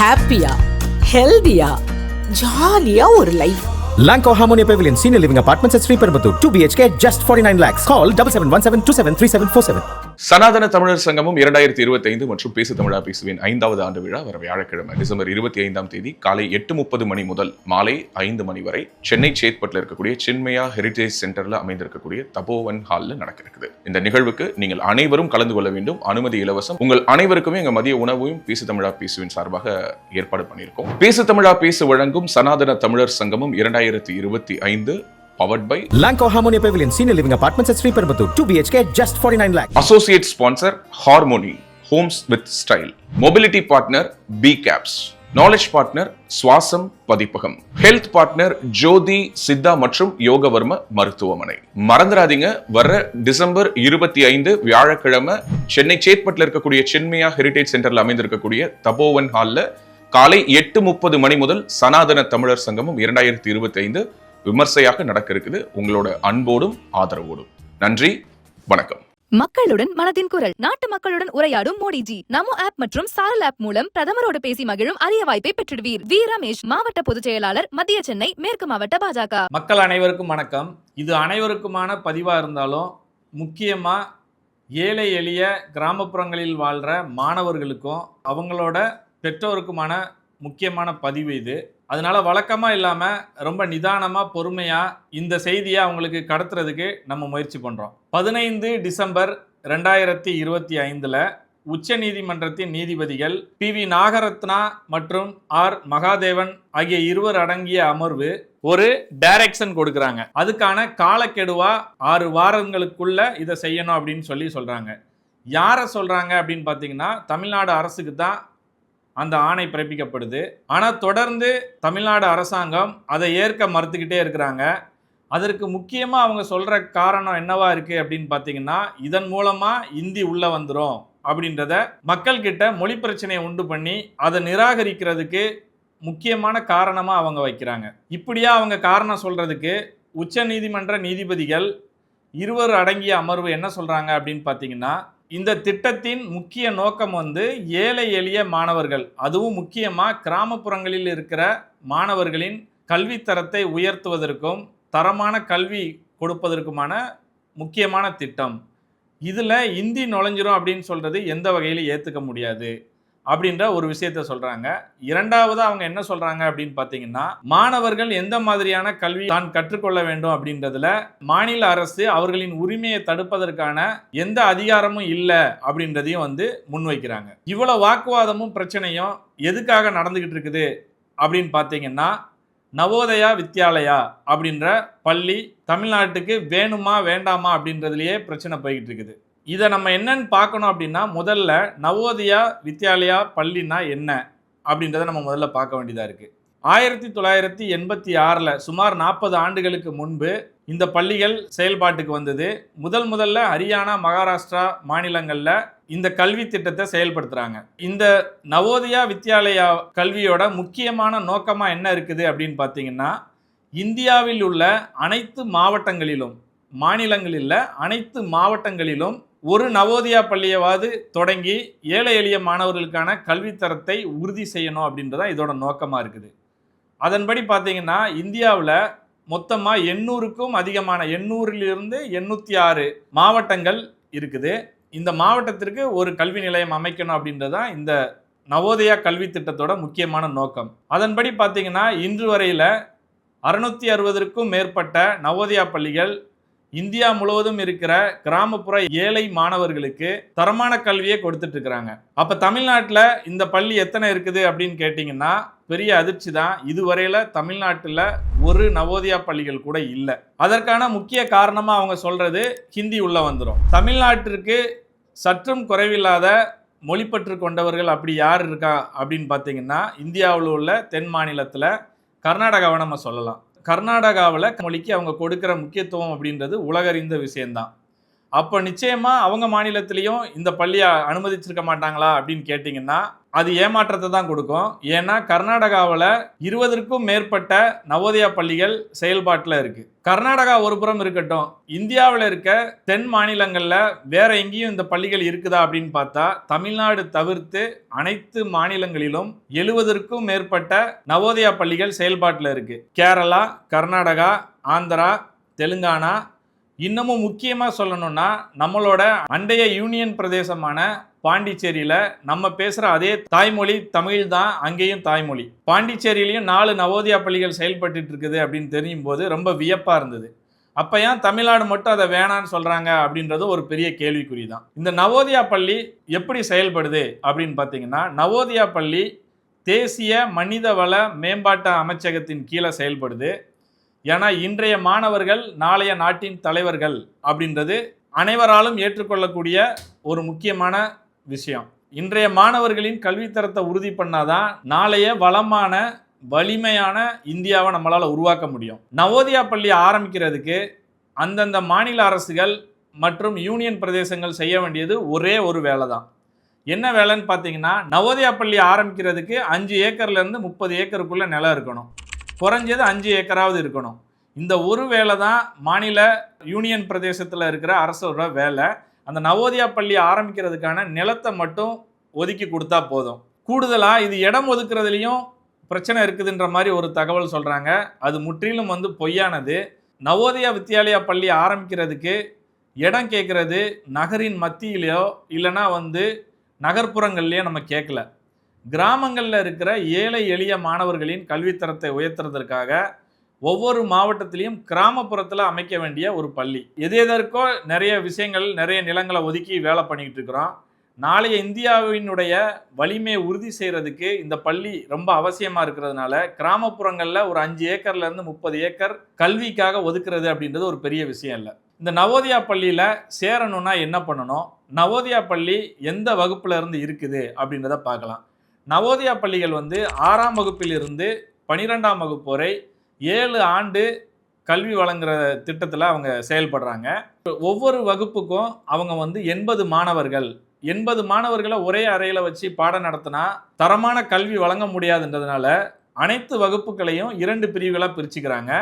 ஹாப்பியா, ஹெல்தியா, ஜாலியா ஒரு life. Lanco Harmonia Pavilion Senior Living Apartments at Sri Perambatoor 2 BHK just 49 lakhs. Call 7717273747. சனாதன தமிழர் சங்கமும் 2025 மற்றும் பேசு தமிழா பேசுவின் 5வது ஆண்டு விழா வர வியாழக்கிழமை டிசம்பர் 25ஆம் தேதி காலை 8:30 மணி முதல் மாலை 5 மணி வரை சென்னை சேத்பட்டில் இருக்கக்கூடிய சின்மயா ஹெரிடேஜ் சென்டர்ல அமைந்திருக்கக்கூடிய தபோவன் ஹால்ல நடக்க இருக்குது. இந்த நிகழ்வுக்கு நீங்கள் அனைவரும் கலந்து கொள்ள வேண்டும். அனுமதி இலவசம். உங்கள் அனைவருக்குமே எங்க மதிய உணவையும் பேசு தமிழா பேசுவின் சார்பாக ஏற்பாடு பண்ணியிருக்கோம். பேசு தமிழா பேசு வழங்கும் சனாதன தமிழர் சங்கமும் 2025 powered by Lanco Harmonia Pavilion Senior Living Apartments at Sri Perambatoor 2 BHK just 49 lakhs. Associate sponsor Harmony Homes with Style. Mobility partner B Caps. Knowledge partner சுவாசம் பதிப்பகம். ஹெல்த் பார்ட்னர் ஜோதி சித்தா மற்றும் யோகவர்ம மருத்துவமனை. மறந்துடாதீங்க, வர டிசம்பர் 25 வியாழக்கிழமை சென்னை சேத்பட்டில் இருக்கக்கூடிய சின்மயா ஹெரிடேஜ் சென்டர்ல அமைந்திருக்கக்கூடிய தபோவன் ஹால்ல காலை 8:30 மணி முதல் சனாதன தமிழர் சங்கமும் 2025 விமர்சையாக நடக்க இருக்குது. உங்களோட அன்போடும் ஆதரவோடும் நன்றி, வணக்கம். மக்களுடன் மனதின் குரல். நாட்டு மக்களுடன் உரையாடும் மோடிஜி. நமோ ஆப் மற்றும் சாரல் ஆப் மூலம் பிரதமரோடு பேசி மகிழும் அரிய வாய்ப்பை பெற்றிடுவீர். வி ரமேஷ், மாவட்ட பொதுச் செயலாளர், மத்திய சென்னை மேற்கு மாவட்ட பாஜக. மக்கள் அனைவருக்கும் வணக்கம். இது அனைவருக்குமான பதிவா இருந்தாலும் முக்கியமா ஏழை எளிய கிராமப்புறங்களில் வாழ்ற மாணவர்களுக்கும் அவங்களோட பெற்றோருக்குமான முக்கியமான பதிவு இது. அதனால வழக்கமா இல்லாம ரொம்ப நிதானமா பொறுமையா இந்த செய்தியை அவங்களுக்கு கடத்துறதுக்கு நம்ம முயற்சி பண்றோம். 15 டிசம்பர் 2025 உச்ச நீதிமன்றத்தின் நீதிபதிகள் PV நாகரத்னா மற்றும் R மகாதேவன் ஆகிய இருவர் அடங்கிய அமர்வு ஒரு டைரக்ஷன் கொடுக்கறாங்க. அதுக்கான காலக்கெடுவா 6 வாரங்களுக்குள்ள இதை செய்யணும் அப்படின்னு சொல்றாங்க. யாரை சொல்றாங்க அப்படின்னு பார்த்தீங்கன்னா, தமிழ்நாடு அரசுக்கு தான் அந்த ஆணை பிறப்பிக்கப்படுது. ஆனால் தொடர்ந்து தமிழ்நாடு அரசாங்கம் அதை ஏற்க மறுத்துக்கிட்டே இருக்கிறாங்க. அதற்கு முக்கியமாக அவங்க சொல்கிற காரணம் என்னவா இருக்குது அப்படின்னு பார்த்தீங்கன்னா, இதன் மூலமாக இந்தி உள்ளே வந்துடும் அப்படின்றத மக்கள்கிட்ட மொழி பிரச்சனையை உண்டு பண்ணி அதை நிராகரிக்கிறதுக்கு முக்கியமான காரணமாக அவங்க வைக்கிறாங்க. இப்படியா அவங்க காரணம் சொல்கிறதுக்கு உச்ச நீதிமன்ற நீதிபதிகள் இருவர் அடங்கிய அமர்வு என்ன சொல்கிறாங்க அப்படின்னு பார்த்தீங்கன்னா, இந்த திட்டத்தின் முக்கிய நோக்கம் ஏழை எளிய மாணவர்கள், அதுவும் முக்கியமாக கிராமப்புறங்களில் இருக்கிற மாணவர்களின் கல்வித்தரத்தை உயர்த்துவதற்கும் தரமான கல்வி கொடுப்பதற்குமான முக்கியமான திட்டம். இதில் இந்தி நுழைஞ்சிரும் அப்படின்னு சொல்கிறது எந்த வகையில் ஏற்றுக்க முடியாது அப்படின்ற ஒரு விஷயத்த சொல்கிறாங்க. இரண்டாவது அவங்க என்ன சொல்கிறாங்க அப்படின்னு பார்த்தீங்கன்னா, மாணவர்கள் எந்த மாதிரியான கல்வி தான் கற்றுக்கொள்ள வேண்டும் அப்படின்றதுல மாநில அரசு அவர்களின் உரிமையை தடுப்பதற்கான எந்த அதிகாரமும் இல்லை அப்படின்றதையும் முன்வைக்கிறாங்க. இவ்வளோ வாக்குவாதமும் பிரச்சனையும் எதுக்காக நடந்துகிட்டு இருக்குது அப்படின்னு பார்த்தீங்கன்னா, நவோதயா வித்யாலயா அப்படின்ற பள்ளி தமிழ்நாட்டுக்கு வேணுமா வேண்டாமா அப்படின்றதுலையே பிரச்சனை போய்கிட்டு இருக்குது. இதை நம்ம என்னன்னு பார்க்கணும் அப்படின்னா, முதல்ல நவோதயா வித்யாலயா பள்ளினா என்ன அப்படின்றத நம்ம முதல்ல பார்க்க வேண்டியதாக இருக்குது. 1986 சுமார் 40 ஆண்டுகளுக்கு முன்பு இந்த பள்ளிகள் செயல்பாட்டுக்கு வந்தது. முதல்ல ஹரியானா, மகாராஷ்டிரா மாநிலங்களில் இந்த கல்வி திட்டத்தை செயல்படுத்துகிறாங்க. இந்த நவோதயா வித்யாலயா கல்வியோட முக்கியமான நோக்கமாக என்ன இருக்குது அப்படின்னு பார்த்தீங்கன்னா, இந்தியாவில் உள்ள அனைத்து மாவட்டங்களிலும், மாநிலங்களில் அனைத்து மாவட்டங்களிலும் ஒரு நவோதயா பள்ளியவாது தொடங்கி ஏழை எளிய மாணவர்களுக்கான கல்வித்தரத்தை உறுதி செய்யணும் அப்படின்றதான் இதோட நோக்கமாக இருக்குது. அதன்படி பார்த்தீங்கன்னா, இந்தியாவில் மொத்தமாக 800க்கும் அதிகமான 800லிருந்து 806 மாவட்டங்கள் இருக்குது. இந்த மாவட்டத்திற்கு ஒரு கல்வி நிலையம் அமைக்கணும் அப்படின்றதான் இந்த நவோதயா கல்வி திட்டத்தோட முக்கியமான நோக்கம். அதன்படி பார்த்தீங்கன்னா, இன்று வரையில் 660க்கும் மேற்பட்ட நவோதயா பள்ளிகள் இந்தியா முழுவதும் இருக்கிற கிராமப்புற ஏழை மாணவர்களுக்கு தரமான கல்வியை கொடுத்துட்டு இருக்கிறாங்க. அப்ப தமிழ்நாட்டில் இந்த பள்ளி எத்தனை இருக்குது அப்படின்னு கேட்டீங்கன்னா, பெரிய அதிர்ச்சி தான். இதுவரையில தமிழ்நாட்டில் ஒரு நவோதயா பள்ளிகள் கூட இல்லை. அதற்கான முக்கிய காரணமா அவங்க சொல்றது ஹிந்தி உள்ள வந்துடும். தமிழ்நாட்டிற்கு சற்றும் குறைவில்லாத மொழிப்பற்று கொண்டவர்கள் அப்படி யார் இருக்கா அப்படின்னு பார்த்தீங்கன்னா, இந்தியாவில் உள்ள தென் மாநிலத்தில் கர்நாடகாவை நம்ம சொல்லலாம். கர்நாடகாவில் மொழிக்கு அவங்க கொடுக்குற முக்கியத்துவம் அப்படின்றது உலகறிந்த விஷயம்தான். அப்போ நிச்சயமா அவங்க மாநிலத்திலையும் இந்த பள்ளியை அனுமதிச்சிருக்க மாட்டாங்களா அப்படின்னு கேட்டிங்கன்னா அது ஏமாற்றத்தை தான் கொடுக்கும். ஏன்னா கர்நாடகாவில் 20க்கும் மேற்பட்ட நவோதயா பள்ளிகள் செயல்பாட்டில் இருக்கு. கர்நாடகா ஒரு புறம் இருக்கட்டும், இந்தியாவில் இருக்க தென் மாநிலங்களில் வேற எங்கேயும் இந்த பள்ளிகள் இருக்குதா அப்படின்னு பார்த்தா தமிழ்நாடு தவிர்த்து அனைத்து மாநிலங்களிலும் 70க்கும் மேற்பட்ட நவோதயா பள்ளிகள் செயல்பாட்டில் இருக்கு. கேரளா, கர்நாடகா, ஆந்திரா, தெலுங்கானா, இன்னமும் முக்கியமாக சொல்லணும்னா நம்மளோட அண்டைய யூனியன் பிரதேசமான பாண்டிச்சேரியில் நம்ம பேசுகிற அதே தாய்மொழி தமிழ் தான், அங்கேயும் தாய்மொழி. பாண்டிச்சேரியிலையும் 4 நவோதயா பள்ளிகள் செயல்பட்டு இருக்குது அப்படின்னு தெரியும் போது ரொம்ப வியப்பாக இருந்தது. அப்போ ஏன் தமிழ்நாடு மட்டும் அதை வேணான்னு சொல்கிறாங்க அப்படின்றது ஒரு பெரிய கேள்விக்குறி தான். இந்த நவோதயா பள்ளி எப்படி செயல்படுது அப்படின்னு பார்த்தீங்கன்னா, நவோதயா பள்ளி தேசிய மனிதவள மேம்பாட்டு அமைச்சகத்தின் கீழே செயல்படுது. ஏன்னா இன்றைய மாணவர்கள் நாளைய நாட்டின் தலைவர்கள் அப்படின்றது அனைவராலும் ஏற்றுக்கொள்ளக்கூடிய ஒரு முக்கியமான விஷயம். இன்றைய மாணவர்களின் கல்வித்தரத்தை உறுதி பண்ணாதான் நாளைய வளமான வலிமையான இந்தியாவை நம்மளால் உருவாக்க முடியும். நவோதயா பள்ளி ஆரம்பிக்கிறதுக்கு அந்தந்த மாநில அரசுகள் மற்றும் யூனியன் பிரதேசங்கள் செய்ய வேண்டியது ஒரே ஒரு வேலை தான். என்ன வேலைன்னு பார்த்தீங்கன்னா, நவோதயா பள்ளி ஆரம்பிக்கிறதுக்கு 5 ஏக்கர்லேருந்து 30 ஏக்கருக்குள்ள நிலம் இருக்கணும். குறைஞ்சது 5 ஏக்கராவது இருக்கணும். இந்த ஒரு வேலை தான் மாநில யூனியன் பிரதேசத்தில் இருக்கிற அரசோட வேலை. அந்த நவோதயா பள்ளி ஆரம்பிக்கிறதுக்கான நிலத்தை மட்டும் ஒதுக்கி கொடுத்தா போதும். கூடுதலாக இது இடம் ஒதுக்குறதுலையும் பிரச்சனை இருக்குதுன்ற மாதிரி ஒரு தகவல் சொல்கிறாங்க. அது முற்றிலும் பொய்யானது. நவோதயா வித்யாலயா பள்ளி ஆரம்பிக்கிறதுக்கு இடம் கேட்குறது நகரின் மத்தியிலையோ இல்லைனா நகர்ப்புறங்கள்லையோ நம்ம கேட்கல. கிராமங்களில் இருக்கிற ஏழை எளிய மாணவர்களின் கல்வித்தரத்தை உயர்த்துறதற்காக ஒவ்வொரு மாவட்டத்திலையும் கிராமப்புறத்தில் அமைக்க வேண்டிய ஒரு பள்ளி. எதற்கோ நிறைய விஷயங்கள், நிறைய நிலங்களை ஒதுக்கி வேலை பண்ணிக்கிட்டு இருக்கிறோம். நாளைய இந்தியாவினுடைய வலிமையை உறுதி செய்கிறதுக்கு இந்த பள்ளி ரொம்ப அவசியமாக இருக்கிறதுனால கிராமப்புறங்களில் ஒரு 5 ஏக்கர்லேருந்து 30 ஏக்கர் கல்விக்காக ஒதுக்குறது அப்படின்றது ஒரு பெரிய விஷயம் இல்லை. இந்த நவோதயா பள்ளியில் சேரணும்னா என்ன பண்ணணும், நவோதயா பள்ளி எந்த வகுப்புல இருந்து இருக்குது அப்படின்றத பார்க்கலாம். நவோதயா பள்ளிகள் 6ஆம் வகுப்பிலிருந்து 12ஆம் வகுப்பு வரை 7 ஆண்டு கல்வி வழங்குற திட்டத்தில் அவங்க செயல்படுறாங்க. ஒவ்வொரு வகுப்புக்கும் அவங்க 80 மாணவர்கள் 80 மாணவர்களை ஒரே அறையில் வச்சு பாடம் நடத்தினா தரமான கல்வி வழங்க முடியாதுன்றதுனால அனைத்து வகுப்புகளையும் 2 பிரிவுகளாக பிரிச்சுக்கிறாங்க.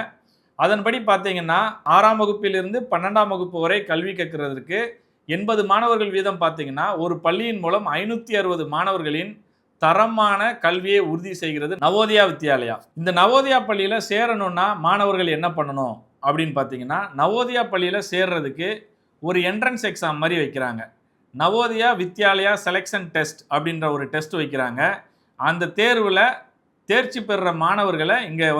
அதன்படி பார்த்தீங்கன்னா 6ஆம் வகுப்பிலிருந்து 12ஆம் வகுப்பு வரை கல்வி கற்கிறதுக்கு 80 மாணவர்கள் வீதம் பார்த்தீங்கன்னா ஒரு பள்ளியின் மூலம் 560 மாணவர்களின் தரமான கல்வியை உறுதி செய்கிறது நவோதயா வித்யாலயா. இந்த நவோதயா பள்ளியில் சேரணும்னா மாணவர்கள் என்ன பண்ணணும் அப்படின்னு பார்த்தீங்கன்னா, நவோதயா பள்ளியில் சேர்றதுக்கு ஒரு என்ட்ரன்ஸ் எக்ஸாம் மாதிரி வைக்கிறாங்க. நவோதயா வித்யாலயா செலெக்ஷன் டெஸ்ட் அப்படின்ற ஒரு டெஸ்ட் வைக்கிறாங்க. அந்த தேர்வில் தேர்ச்சி பெறுற மாணவர்களை இங்கே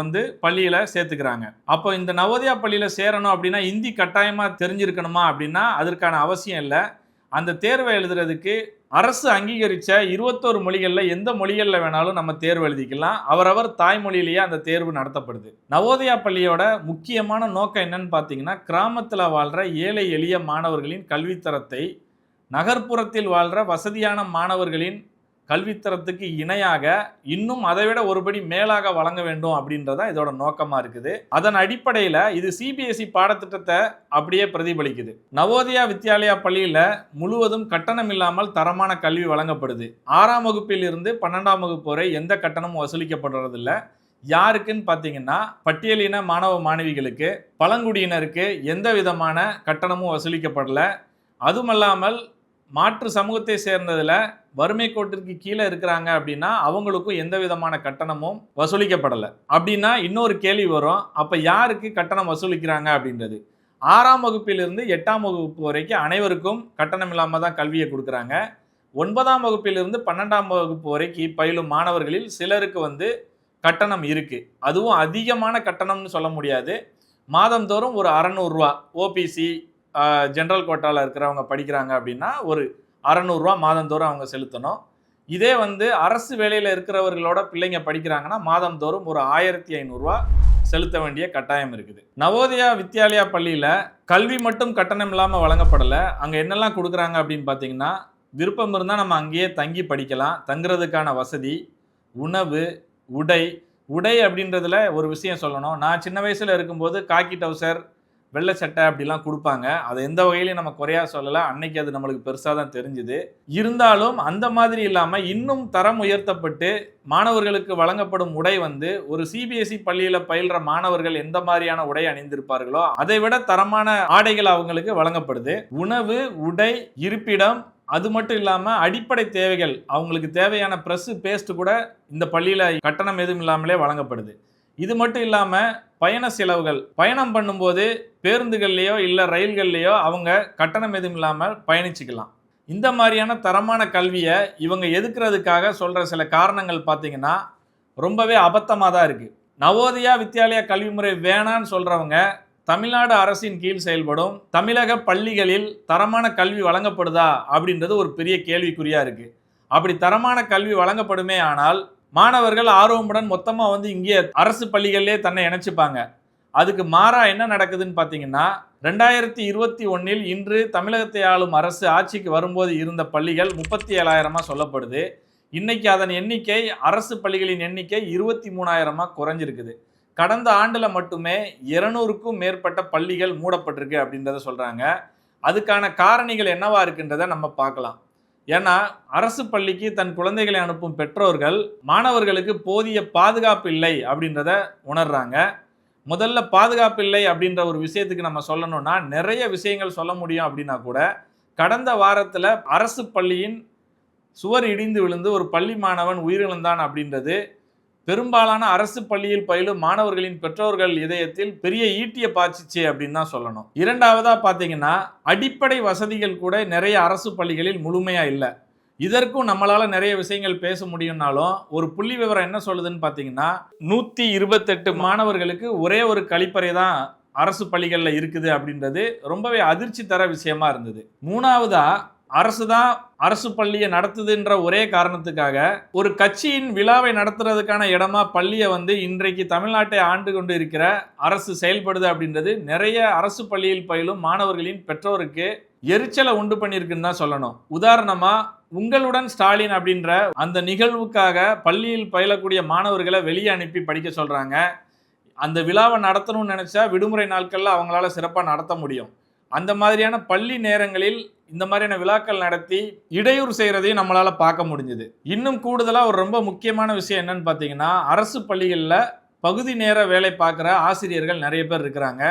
பள்ளியில் சேர்த்துக்கிறாங்க. அப்போ இந்த நவோதயா பள்ளியில் சேரணும் அப்படின்னா ஹிந்தி கட்டாயமாக தெரிஞ்சிருக்கணுமா அப்படின்னா அதற்கான அவசியம் இல்லை. அந்த தேர்வை எழுதுறதுக்கு அரசு அங்கீகரித்த 21 மொழிகளில் எந்த மொழிகளில் வேணாலும் நம்ம தேர்வு எழுதிக்கலாம். அவரவர் தாய்மொழியிலேயே அந்த தேர்வு நடத்தப்படுது. நவோதயா பள்ளியோட முக்கியமான நோக்கம் என்னன்னு பார்த்தீங்கன்னா, கிராமத்தில் வாழ்கிற ஏழை எளிய மாணவர்களின் கல்வித்தரத்தை நகர்ப்புறத்தில் வாழ்கிற வசதியான மாணவர்களின் கல்வித்தரத்துக்கு இணையாக இன்னும் அதைவிட ஒருபடி மேலாக வழங்க வேண்டும் அப்படின்றதா இதோட நோக்கமாக இருக்குது. அதன் அடிப்படையில் இது சிபிஎஸ்இ பாடத்திட்டத்தை அப்படியே பிரதிபலிக்குது. நவோதயா வித்யாலயா பள்ளியில் முழுவதும் கட்டணம் இல்லாமல் தரமான கல்வி வழங்கப்படுது. 6ஆம் வகுப்பில் இருந்து 12ஆம் வகுப்பு வரை எந்த கட்டணமும் வசூலிக்கப்படுறதில்லை. யாருக்குன்னு பார்த்தீங்கன்னா, பட்டியலின மாணவ மாணவிகளுக்கு, பழங்குடியினருக்கு எந்த விதமான கட்டணமும் வசூலிக்கப்படலை. அதுமல்லாமல் மாற்று சமூகத்தை சேர்ந்ததில் வறுமை கோட்டிற்கு கீழே இருக்கிறாங்க அப்படின்னா அவங்களுக்கும் எந்த விதமான கட்டணமும் வசூலிக்கப்படலை. அப்படின்னா இன்னொரு கேள்வி வரும், அப்போ யாருக்கு கட்டணம் வசூலிக்கிறாங்க அப்படின்றது. 6ஆம் வகுப்பிலிருந்து 8ஆம் வகுப்பு வரைக்கும் அனைவருக்கும் கட்டணம் இல்லாமல் தான் கல்வியை கொடுக்குறாங்க. 9ஆம் வகுப்பிலிருந்து 12ஆம் வகுப்பு வரைக்கும் பயிலும் மாணவர்களில் சிலருக்கு கட்டணம் இருக்குது. அதுவும் அதிகமான கட்டணம்னு சொல்ல முடியாது. மாதந்தோறும் ஒரு 600 ரூபா, ஓபிசி ஜென்ரல் கோட்டாவில் இருக்கிறவங்க படிக்கிறாங்க அப்படின்னா ஒரு 600 ரூபா மாதந்தோறும் அவங்க செலுத்தணும். இதே அரசு வேலையில் இருக்கிறவர்களோட பிள்ளைங்க படிக்கிறாங்கன்னா மாதந்தோறும் ஒரு 1500 ரூபா செலுத்த வேண்டிய கட்டாயம் இருக்குது. நவோதயா வித்யாலயா பள்ளியில் கல்வி மட்டும் கட்டணம் இல்லாமல் வழங்கப்படலை. அங்கே என்னெல்லாம் கொடுக்குறாங்க அப்படின்னு பார்த்தீங்கன்னா, விருப்பம் இருந்தால் நம்ம அங்கேயே தங்கி படிக்கலாம். தங்குறதுக்கான வசதி, உணவு, உடை அப்படின்றதுல ஒரு விஷயம் சொல்லணும். நான் சின்ன வயசில் இருக்கும்போது காக்கி டவுசர், வெள்ளை சட்டை அப்படிலாம் கொடுப்பாங்க. அதை எந்த வகையிலையும் நம்ம குறையா சொல்லலை. அன்னைக்கு அது நம்மளுக்கு பெருசாக தான் தெரிஞ்சுது. இருந்தாலும் அந்த மாதிரி இல்லாமல் இன்னும் தரம் உயர்த்தப்பட்டு மாணவர்களுக்கு வழங்கப்படும் உடை வந்து ஒரு சிபிஎஸ்இ பள்ளியில் பயில்ற மாணவர்கள் எந்த மாதிரியான உடை அணிந்திருப்பார்களோ அதை விட தரமான ஆடைகள் அவங்களுக்கு வழங்கப்படுது. உணவு, உடை, இருப்பிடம், அது மட்டும் இல்லாமல் அடிப்படை தேவைகள், அவங்களுக்கு தேவையான ப்ரெஸ்ஸு, பேஸ்ட் கூட இந்த பள்ளியில் கட்டணம் எதுவும் இல்லாமலே வழங்கப்படுது. இது மட்டும் இல்லாமல் பயண செலவுகள், பயணம் பண்ணும்போது பேருந்துகள்லையோ இல்லை ரயில்கள்லையோ அவங்க கட்டணம் எதுவும் இல்லாமல் பயணிச்சுக்கலாம். இந்த மாதிரியான தரமான கல்வியை இவங்க எதுக்குறதுக்காக சொல்கிற சில காரணங்கள் பார்த்தீங்கன்னா ரொம்பவே அபத்தமாக தான் இருக்குது. நவோதயா வித்யாலயா கல்வி முறை வேணான்னு சொல்கிறவங்க தமிழ்நாடு அரசின் கீழ் செயல்படும் தமிழக பள்ளிகளில் தரமான கல்வி வழங்கப்படுதா அப்படின்றது ஒரு பெரிய கேள்விக்குறியாக இருக்குது. அப்படி தரமான கல்வி வழங்கப்படுமே ஆனால் மாணவர்கள் ஆர்வமுடன் மொத்தமாக வந்து இங்கே அரசு பள்ளிகளிலே தன்னை இணைச்சிப்பாங்க. அதுக்கு மாறா என்ன நடக்குதுன்னு பார்த்தீங்கன்னா 2021 இன்று தமிழகத்தை ஆளும் அரசு ஆட்சிக்கு வரும்போது இருந்த பள்ளிகள் 37,000 சொல்லப்படுது. இன்னைக்கு அதன் எண்ணிக்கை, அரசு பள்ளிகளின் எண்ணிக்கை 23,000 குறைஞ்சிருக்குது. கடந்த ஆண்டில் மட்டுமே 200க்கும் மேற்பட்ட பள்ளிகள் மூடப்பட்டிருக்கு அப்படின்றத சொல்கிறாங்க. அதுக்கான காரணிகள் என்னவா இருக்குன்றதை நம்ம பார்க்கலாம். ஏன்னா அரசு பள்ளிக்கு தன் குழந்தைகளை அனுப்பும் பெற்றோர்கள் மாணவர்களுக்கு போதிய பாதுகாப்பு இல்லை அப்படின்றத உணர்றாங்க. முதல்ல பாதுகாப்பு இல்லை அப்படின்ற ஒரு விஷயத்துக்கு நம்ம சொல்லணும்னா நிறைய விஷயங்கள் சொல்ல முடியும். அப்படின்னா கூட கடந்த வாரத்தில் அரசு பள்ளியின் சுவர் இடிந்து விழுந்து ஒரு பள்ளி மாணவன் உயிரிழந்தான் அப்படின்றது பெரும்பாலான அரசு பள்ளியில் பயிலும் மாணவர்களின் பெற்றோர்கள் இதயத்தில் பெரிய ஈட்டிய பாய்ச்சிச்சு அப்படின்னு தான் சொல்லணும். இரண்டாவதா பார்த்தீங்கன்னா அடிப்படை வசதிகள் கூட நிறைய அரசு பள்ளிகளில் முழுமையா இல்லை. இதற்கும் நம்மளால நிறைய விஷயங்கள் பேச முடியும்னாலும் ஒரு புள்ளி விவரம் என்ன சொல்லுதுன்னு பார்த்தீங்கன்னா 128 மாணவர்களுக்கு ஒரே ஒரு கழிப்பறை தான் அரசு பள்ளிகளில் இருக்குது அப்படின்றது ரொம்பவே அதிர்ச்சி தர விஷயமா இருந்தது. மூணாவதா அரசு தான் அரசு பள்ளியை நடத்துதுன்ற ஒரே காரணத்துக்காக ஒரு கட்சியின் விழாவை நடத்துறதுக்கான இடமா பள்ளியை வந்து இன்றைக்கு தமிழ்நாட்டை ஆண்டு கொண்டு இருக்கிற அரசு செயல்படுது அப்படின்றது நிறைய அரசு பள்ளியில் பயிலும் மாணவர்களின் பெற்றோருக்கு எரிச்சலை உண்டு பண்ணியிருக்குன்னு தான் சொல்லணும். உதாரணமா உங்களுடன் ஸ்டாலின் அப்படின்ற அந்த நிகழ்வுக்காக பள்ளியில் பயிலக்கூடிய மாணவர்களை வெளியே அனுப்பி படிக்க சொல்றாங்க. அந்த விழாவை நடத்தணும்னு நினைச்சா விடுமுறை நாட்கள்ல அவங்களால சிறப்பாக நடத்த முடியும். அந்த மாதிரியான பள்ளி நேரங்களில் இந்த மாதிரியான விழாக்கள் நடத்தி இடையூறு செய்கிறதையும் நம்மளால் பார்க்க முடிஞ்சுது. இன்னும் கூடுதலாக ஒரு ரொம்ப முக்கியமான விஷயம் என்னன்னு பார்த்தீங்கன்னா அரசு பள்ளிகளில் பகுதி நேர வேலை பார்க்குற ஆசிரியர்கள் நிறைய பேர் இருக்கிறாங்க.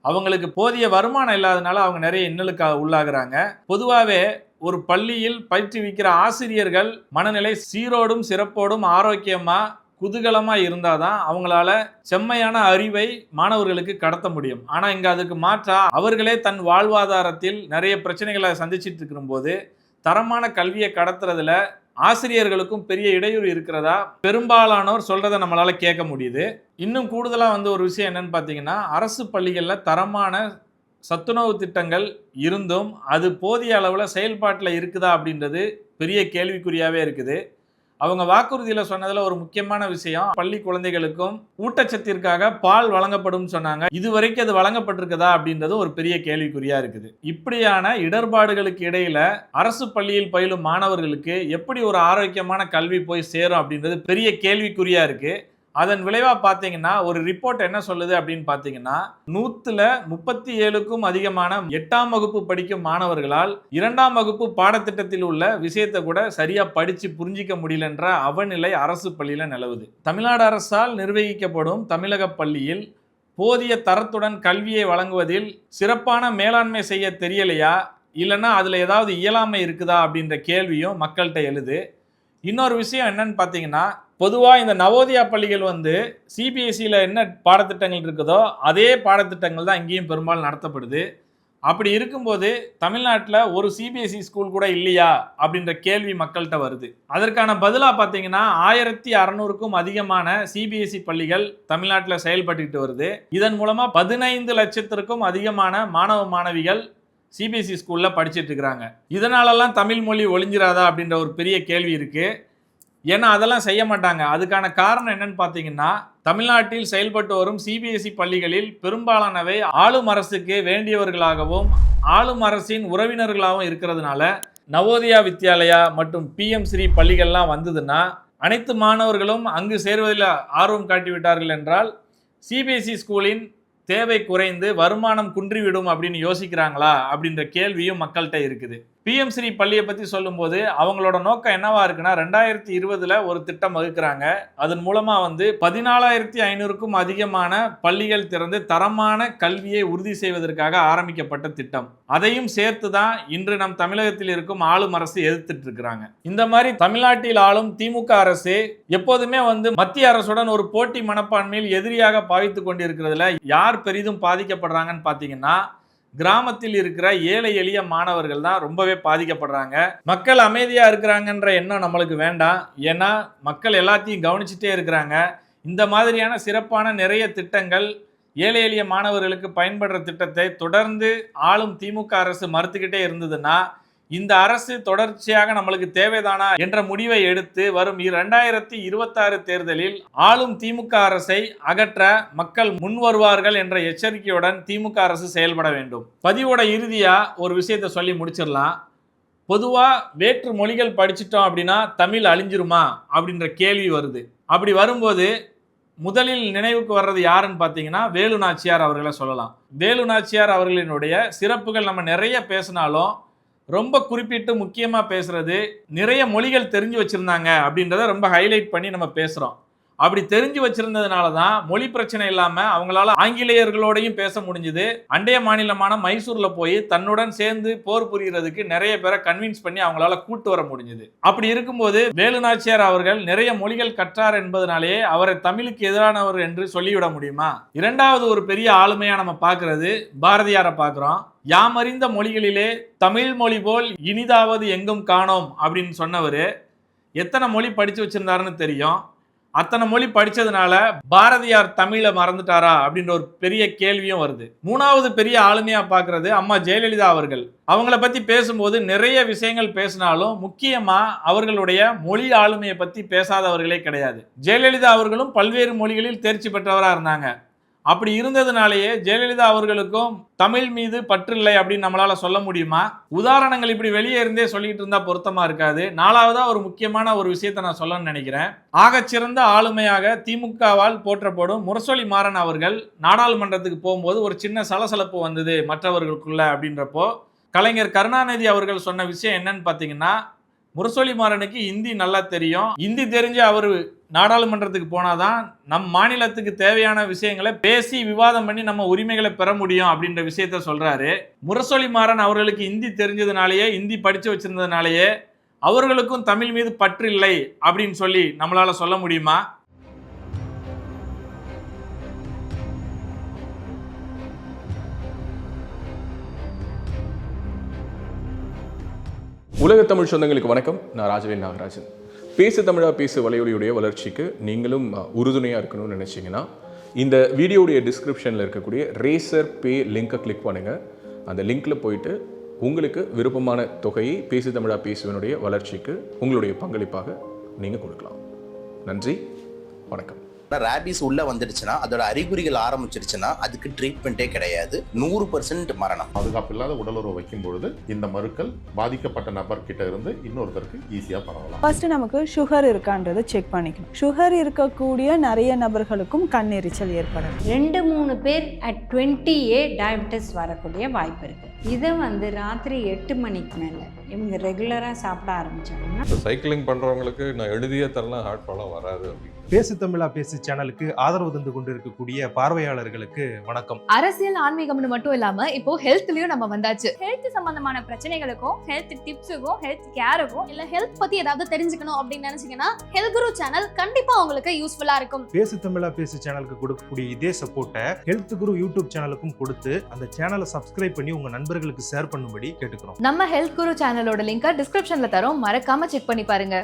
அவங்களுக்கு போதிய வருமானம் இல்லாதனால அவங்க நிறைய இன்னலுக்கு உள்ளாகிறாங்க. பொதுவாகவே ஒரு பள்ளியில் பயிற்றுவிக்கிற ஆசிரியர்கள் மனநிலை சீரோடும் சிறப்போடும் ஆரோக்கியமாக குதூகலமாக இருந்தால் தான் அவங்களால செம்மையான அறிவை மாணவர்களுக்கு கடத்த முடியும். ஆனால் இங்கே அதுக்கு மாற்றா அவர்களே தன் வாழ்வாதாரத்தில் நிறைய பிரச்சனைகளை சந்திச்சுட்டு இருக்கும்போது தரமான கல்வியை கடத்துறதுல ஆசிரியர்களுக்கும் பெரிய இடையூறு இருக்கிறதா பெரும்பாலானோர் சொல்றதை நம்மளால கேட்க முடியுது. இன்னும் கூடுதலாக வந்து ஒரு விஷயம் என்னன்னு பார்த்தீங்கன்னா அரசு பள்ளிகளில் தரமான சத்துணவு திட்டங்கள் இருந்தும் அது போதிய அளவில் செயல்பாட்டில் இருக்குதா அப்படின்றது பெரிய கேள்விக்குறியாகவே இருக்குது. அவங்க வாக்குறுதியில் சொன்னதில் ஒரு முக்கியமான விஷயம் பள்ளி குழந்தைகளுக்கும் ஊட்டச்சத்திற்காக பால் வழங்கப்படும் சொன்னாங்க. இதுவரைக்கும் அது வழங்கப்பட்டிருக்குதா அப்படின்றது ஒரு பெரிய கேள்விக்குறியா இருக்குது. இப்படியான இடர்பாடுகளுக்கு இடையில அரசு பள்ளியில் பயிலும் மாணவர்களுக்கு எப்படி ஒரு ஆரோக்கியமான கல்வி போய் சேரும் அப்படின்றது பெரிய கேள்விக்குறியா இருக்கு. அதன் விளைவாக பார்த்தீங்கன்னா ஒரு ரிப்போர்ட் என்ன சொல்லுது அப்படின்னு பார்த்தீங்கன்னா 137க்கும் அதிகமான 8ஆம் வகுப்பு படிக்கும் மாணவர்களால் 2ஆம் வகுப்பு பாடத்திட்டத்தில் உள்ள விஷயத்தை கூட சரியா படிச்சு புரிஞ்சிக்க முடியலன்ற அவநிலை அரசு பள்ளியில் நிலவுது. தமிழ்நாடு அரசால் நிர்வகிக்கப்படும் தமிழக பள்ளியில் போதிய தரத்துடன் கல்வியை வழங்குவதில் சிறப்பான மேலாண்மை செய்ய தெரியலையா இல்லைன்னா அதில் ஏதாவது இயலாமை இருக்குதா அப்படின்ற கேள்வியும் மக்கள்கிட்ட எழுது. இன்னொரு விஷயம் என்னன்னு பார்த்தீங்கன்னா பொதுவாக இந்த நவோதயா பள்ளிகள் வந்து சிபிஎஸ்சியில் என்ன பாடத்திட்டங்கள் இருக்குதோ அதே பாடத்திட்டங்கள் தான் இங்கேயும் பெரும்பாலும் நடத்தப்படுது. அப்படி இருக்கும்போது தமிழ்நாட்டில் ஒரு சிபிஎஸ்சி ஸ்கூல் கூட இல்லையா அப்படின்ற கேள்வி மக்கள்கிட்ட வருது. அதற்கான பதிலாக பார்த்தீங்கன்னா 1600க்கும் அதிகமான சிபிஎஸ்சி பள்ளிகள் தமிழ்நாட்டில் செயல்பட்டுக்கிட்டு வருது. இதன் மூலமாக 15 லட்சத்திற்கும் அதிகமான மாணவ மாணவிகள் சிபிஎஸ்சி ஸ்கூலில் படிச்சுட்டு இருக்கிறாங்க. இதனாலலாம் தமிழ் மொழி ஒழிஞ்சிராதா அப்படின்ற ஒரு பெரிய கேள்வி இருக்குது. ஏன்னா அதெல்லாம் செய்ய மாட்டாங்க. அதுக்கான காரணம் என்னன்னு பார்த்தீங்கன்னா தமிழ்நாட்டில் செயல்பட்டு வரும் சிபிஎஸ்இ பள்ளிகளில் பெரும்பாலானவை ஆளும் அரசுக்கு வேண்டியவர்களாகவும் ஆளும் அரசின் உறவினர்களாகவும் இருக்கிறதுனால நவோதயா வித்யாலயா மற்றும் பிஎம் ஸ்ரீ பள்ளிகள்லாம் வந்ததுன்னா அனைத்து மாணவர்களும் அங்கு சேருவதில் ஆர்வம் காட்டிவிட்டார்கள் என்றால் சிபிஎஸ்இ ஸ்கூலின் தேவை குறைந்து வருமானம் குன்றிவிடும் அப்படின்னு யோசிக்கிறாங்களா அப்படின்ற கேள்வியும் மக்கள்கிட்ட இருக்குது. PM ஸ்ரீ பள்ளியை பற்றி சொல்லும்போது அவங்களோட நோக்கம் என்னவா இருக்குன்னா 2020 ஒரு திட்டம் வகுக்கிறாங்க. அதன் மூலமாக 14,500க்கும் அதிகமான பள்ளிகள் திறந்து தரமான கல்வியை உறுதி செய்வதற்காக ஆரம்பிக்கப்பட்ட திட்டம். அதையும் சேர்த்து தான் இன்று நம் தமிழகத்தில் இருக்கும் ஆளும் அரசு எதிர்த்துட்டு இருக்கிறாங்க. இந்த மாதிரி தமிழ்நாட்டில் ஆளும் திமுக அரசு எப்போதுமே மத்திய அரசுடன் ஒரு போட்டி மனப்பான்மையில் எதிரியாக பாவித்து கொண்டிருக்கிறதுல யார் பெரிதும் பாதிக்கப்படுறாங்கன்னு பார்த்தீங்கன்னா கிராமத்தில் இருக்கிற ஏழை எளிய மாணவர்கள் தான் ரொம்பவே பாதிக்கப்படுறாங்க. மக்கள் அமைதியாக இருக்கிறாங்கன்ற எண்ணம் நம்மளுக்கு வேண்டாம். ஏன்னா மக்கள் எல்லாத்தையும் கவனிச்சுட்டே இருக்கிறாங்க. இந்த மாதிரியான சிறப்பான நிறைய திட்டங்கள் ஏழை எளிய மாணவர்களுக்கு பயன்படுற திட்டத்தை தொடர்ந்து ஆளும் திமுக அரசு மறுத்துக்கிட்டே இருந்ததுன்னா இந்த அரசு தொடர்ச்சியாக நம்மளுக்கு தேவைதானா என்ற முடிவை எடுத்து வரும் 2026 தேர்தலில் ஆளும் திமுக அரசை அகற்ற மக்கள் முன் வருவார்கள் என்ற எச்சரிக்கையுடன் திமுக அரசு செயல்பட வேண்டும். பதிவோட இறுதியா ஒரு விஷயத்தை சொல்லி முடிச்சிடலாம். பொதுவா வேற்று மொழிகள் படிச்சிட்டோம் அப்படின்னா தமிழ் அழிஞ்சிருமா அப்படின்ற கேள்வி வருது. அப்படி வரும்போது முதலில் நினைவுக்கு வர்றது யாருன்னு பார்த்தீங்கன்னா வேலு நாச்சியார் அவர்களை சொல்லலாம். வேலு நாச்சியார் அவர்களினுடைய சிறப்புகள் நம்ம நிறைய பேசினாலும் ரொம்ப குறிப்பிட்டு முக்கியமாக பேசுறது நிறைய மொழிகள் தெரிஞ்சு வச்சுருந்தாங்க அப்படின்றத ரொம்ப ஹைலைட் பண்ணி நம்ம பேசுகிறோம். அப்படி தெரிஞ்சு வச்சிருந்ததுனால தான் மொழி பிரச்சனை இல்லாமல் அவங்களால ஆங்கிலேயர்களோடையும் பேச முடிஞ்சுது. அண்டைய மாநிலமான மைசூரில் போய் தன்னுடன் சேர்ந்து போர் புரிகிறதுக்கு நிறைய பேரை கன்வின்ஸ் பண்ணி அவங்களால கூட்டு வர முடிஞ்சுது. அப்படி இருக்கும்போது வேலு நாச்சியார் அவர்கள் நிறைய மொழிகள் கற்றார் என்பதனாலேயே அவரை தமிழுக்கு எதிரானவர் என்று சொல்லிவிட முடியுமா? இரண்டாவது ஒரு பெரிய ஆளுமையாக நம்ம பார்க்கறது பாரதியாரை பார்க்குறோம். யாமறிந்த மொழிகளிலே தமிழ் மொழி போல் இனிதாவது எங்கும் காணோம் அப்படின்னு சொன்னவர் எத்தனை மொழி படித்து வச்சிருந்தாருன்னு தெரியும். அத்தனை மொழி படிச்சதுனால பாரதியார் தமிழை மறந்துட்டாரா அப்படின்ற ஒரு பெரிய கேள்வியும் வருது. மூணாவது பெரிய ஆளுமையா பார்க்கறது அம்மா ஜெயலலிதா அவர்கள். அவங்கள பத்தி பேசும்போது நிறைய விஷயங்கள் பேசினாலும் முக்கியமா அவர்களுடைய மொழி ஆளுமையை பத்தி பேசாதவர்களே கிடையாது. ஜெயலலிதா அவர்களும் பல்வேறு மொழிகளில் தேர்ச்சி பெற்றவராக இருந்தாங்க. அப்படி இருந்ததுனாலேயே ஜெயலலிதா அவர்களுக்கும் தமிழ் மீது பற்று இல்லை அப்படின்னு நம்மளால சொல்ல முடியுமா? உதாரணங்கள் இப்படி வெளியே இருந்தே சொல்லிட்டு இருந்தா பொருத்தமா இருக்காது. நாலாவதா ஒரு முக்கியமான ஒரு விஷயத்த நான் சொல்லணும்னு நினைக்கிறேன். ஆகச்சிறந்த ஆளுமையாக திமுகவால் போற்றப்படும் முரசொலி மாறன் அவர்கள் நாடாளுமன்றத்துக்கு போகும்போது ஒரு சின்ன சலசலப்பு வந்தது மற்றவர்களுக்குள்ள. அப்படின்றப்போ கலைஞர் கருணாநிதி அவர்கள் சொன்ன விஷயம் என்னன்னு பார்த்தீங்கன்னா, முரசொலி மாறனுக்கு இந்தி நல்லா தெரியும், இந்தி தெரிஞ்சு அவர் நாடாளுமன்றத்துக்கு போனாதான் நம் மாநிலத்துக்கு தேவையான விஷயங்களை பேசி விவாதம் பண்ணி நம்ம உரிமைகளை பெற முடியும் அப்படின்ற விஷயத்த சொல்றாரு. முரசொலி மாறன் அவர்களுக்கு இந்தி தெரிஞ்சதுனாலேயே இந்தி படிச்சு வச்சிருந்ததுனாலேயே அவர்களுக்கும் தமிழ் மீது பற்று இல்லை அப்படின்னு சொல்லி நம்மளால சொல்ல முடியுமா? உலக தமிழ் சொந்தங்களுக்கு வணக்கம். நான் ராஜவேல் நாகராஜன். பேசு தமிழா பேசு வலையொலியுடைய வளர்ச்சிக்கு நீங்களும் உறுதுணையாக இருக்கணும்னு நினச்சிங்கன்னா இந்த வீடியோடைய டிஸ்கிரிப்ஷனில் இருக்கக்கூடிய ரேசர் பே லிங்கை கிளிக் பண்ணுங்கள். அந்த லிங்க்கில் போயிட்டு உங்களுக்கு விருப்பமான தொகையை பேசு தமிழா பேசுவனுடைய வளர்ச்சிக்கு உங்களுடைய பங்களிப்பாக நீங்கள் கொடுக்கலாம். நன்றி, வணக்கம். ரேபிஸ் உள்ள வந்துடுச்சுன்னா அதோட அறிகுறிகள் ஆரம்பிச்சிருச்சுன்னா அதுக்கு ட்ரீட்மெண்ட்டே கிடையாது. 100% மரணம். பாதுகாப்பு இல்லாத உடலுறவு வைக்கும் பொழுது இந்த மருக்கள் பாதிக்கப்பட்ட நபர் கிட்ட இருந்து இன்னொருத்தருக்கு ஈஸியா பரவலாம். ஃபர்ஸ்ட் நமக்கு சுகர் இருக்கான்றது செக் பண்ணிக்கணும். சுகர் இருக்கக்கூடிய நிறைய நபர்களுக்கும் கண்ணெரிச்சல் ஏற்படும். 2-3 பேர் at 20A டயபெட்டிஸ் வரக்கூடிய வாய்ப்பு இருக்கு. இதை ராத்திரி 8 மணிக்கு மேலே இவங்க ரெகுலராக சாப்பிட ஆரம்பிச்சாங்கன்னா சைக்கிளிங் பண்ணுறவங்களுக்கு நான் எழுதியே தரலாம், ஹார்ட் ப்ராப்ளம் வராது. பேசு தமிழா பேசு சேனலுக்கு ஆதரவு தந்து கொண்டிருக்கக்கூடிய பார்வையாளர்களுக்கு வணக்கம். அரசியல் ஆன்மீகம்னு மட்டும் இல்லாம இப்போ ஹெல்த்லயும் நம்ம வந்தாச்சு. ஹெல்த் சம்பந்தமான பிரச்சனைகளுக்கும் ஹெல்த் டிப்ஸுக்கும் ஹெல்த் கேருக்கும் இல்ல ஹெல்த் பத்தி ஏதாவது தெரிஞ்சுக்கணும் அப்படின்னு நினைச்சீங்கன்னா ஹெல்த் குரு சேனல் கண்டிப்பா உங்களுக்கு யூஸ்ஃபுல்லா இருக்கும். பேசு தமிழா பேசு சேனலுக்கு கொடுக்கக்கூடிய இதே சப்போர்ட்டை ஹெல்த் குரு யூடியூப் சேனலுக்கும் கொடுத்து அந்த சேனலை சப்ஸ்கிரைப் பண்ணி உங்க நண்பர்களுக்கு ஷேர் பண்ணும்படி கேட்டுக்கிறோம். நம்ம ஹெல்த் குரு சேனலோட லிங்கை டிஸ்கிரிப்ஷன்ல தரோம், மறக்காம செக் பண்ணி பாருங்க.